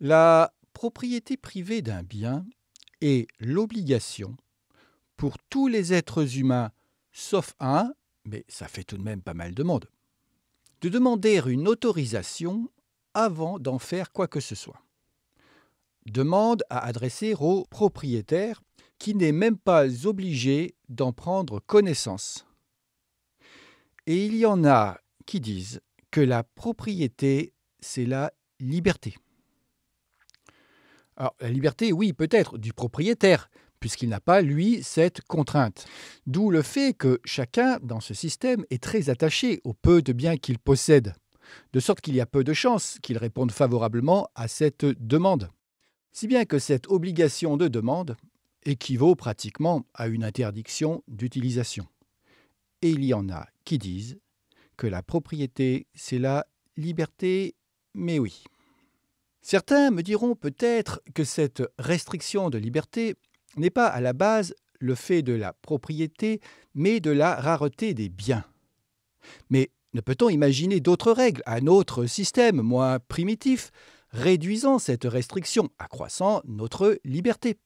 La propriété privée d'un bien est l'obligation pour tous les êtres humains, sauf un, mais ça fait tout de même pas mal de monde, de demander une autorisation avant d'en faire quoi que ce soit. Demande à adresser au propriétaire qui n'est même pas obligé d'en prendre connaissance. Et il y en a qui disent que la propriété, c'est la liberté. Alors, la liberté, oui, peut-être, du propriétaire, puisqu'il n'a pas, lui, cette contrainte. D'où le fait que chacun, dans ce système, est très attaché au peu de biens qu'il possède, de sorte qu'il y a peu de chances qu'il réponde favorablement à cette demande. Si bien que cette obligation de demande équivaut pratiquement à une interdiction d'utilisation. Et il y en a qui disent que la propriété, c'est la liberté, mais oui. Certains me diront peut-être que cette restriction de liberté n'est pas à la base le fait de la propriété, mais de la rareté des biens. Mais ne peut-on imaginer d'autres règles, un autre système moins primitif, réduisant cette restriction, accroissant notre liberté?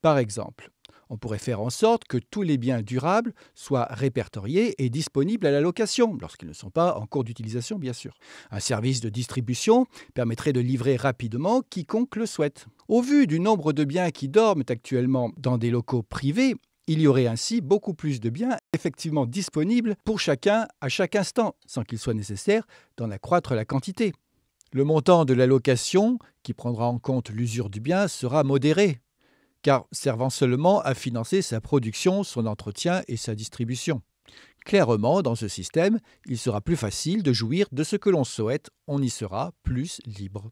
Par exemple, on pourrait faire en sorte que tous les biens durables soient répertoriés et disponibles à la location, lorsqu'ils ne sont pas en cours d'utilisation, bien sûr. Un service de distribution permettrait de livrer rapidement quiconque le souhaite. Au vu du nombre de biens qui dorment actuellement dans des locaux privés, il y aurait ainsi beaucoup plus de biens effectivement disponibles pour chacun à chaque instant, sans qu'il soit nécessaire d'en accroître la quantité. Le montant de la location, qui prendra en compte l'usure du bien, sera modéré, car servant seulement à financer sa production, son entretien et sa distribution. Clairement, dans ce système, il sera plus facile de jouir de ce que l'on souhaite, on y sera plus libre.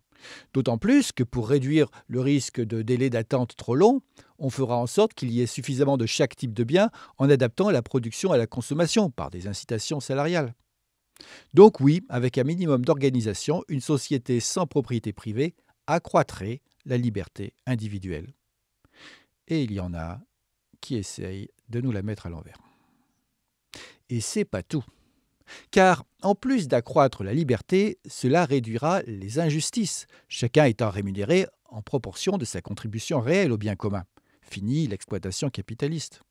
D'autant plus que pour réduire le risque de délai d'attente trop long, on fera en sorte qu'il y ait suffisamment de chaque type de bien en adaptant la production à la consommation par des incitations salariales. Donc oui, avec un minimum d'organisation, une société sans propriété privée accroîtrait la liberté individuelle. Et il y en a qui essayent de nous la mettre à l'envers. Et c'est pas tout. Car en plus d'accroître la liberté, cela réduira les injustices, chacun étant rémunéré en proportion de sa contribution réelle au bien commun. Fini l'exploitation capitaliste.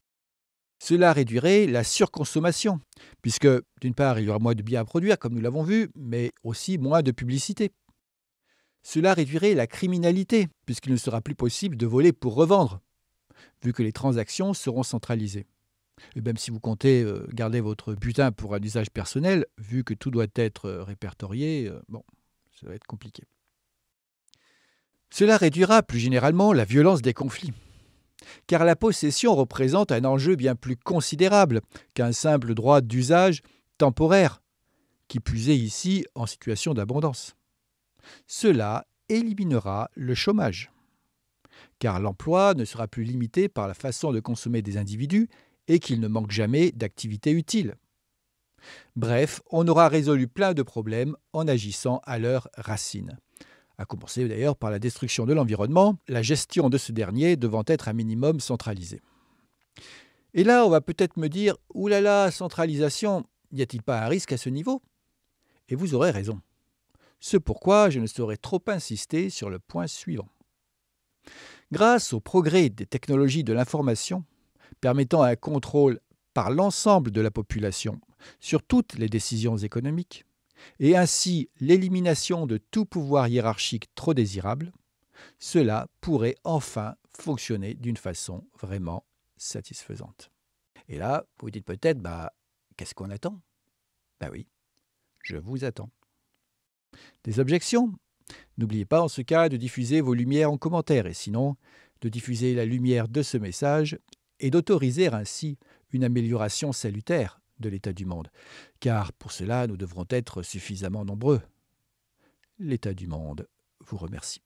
Cela réduirait la surconsommation, puisque d'une part il y aura moins de biens à produire, comme nous l'avons vu, mais aussi moins de publicité. Cela réduirait la criminalité, puisqu'il ne sera plus possible de voler pour revendre, vu que les transactions seront centralisées. Et même si vous comptez garder votre butin pour un usage personnel, vu que tout doit être répertorié, ça va être compliqué. Cela réduira plus généralement la violence des conflits, car la possession représente un enjeu bien plus considérable qu'un simple droit d'usage temporaire, qui plus est ici en situation d'abondance. Cela éliminera le chômage, car l'emploi ne sera plus limité par la façon de consommer des individus et qu'il ne manque jamais d'activités utiles. Bref, on aura résolu plein de problèmes en agissant à leurs racines. À commencer d'ailleurs par la destruction de l'environnement, la gestion de ce dernier devant être un minimum centralisée. Et là, on va peut-être me dire « Oulala, centralisation, n'y a-t-il pas un risque à ce niveau ?» Et vous aurez raison. C'est pourquoi je ne saurais trop insister sur le point suivant. Grâce au progrès des technologies de l'information, permettant un contrôle par l'ensemble de la population sur toutes les décisions économiques, et ainsi l'élimination de tout pouvoir hiérarchique trop désirable, cela pourrait enfin fonctionner d'une façon vraiment satisfaisante. Et là, vous vous dites peut-être, qu'est-ce qu'on attend? Oui, je vous attends. Des objections? N'oubliez pas en ce cas de diffuser vos lumières en commentaire, et sinon, de diffuser la lumière de ce message et d'autoriser ainsi une amélioration salutaire de l'état du monde, car pour cela, nous devrons être suffisamment nombreux. L'état du monde vous remercie.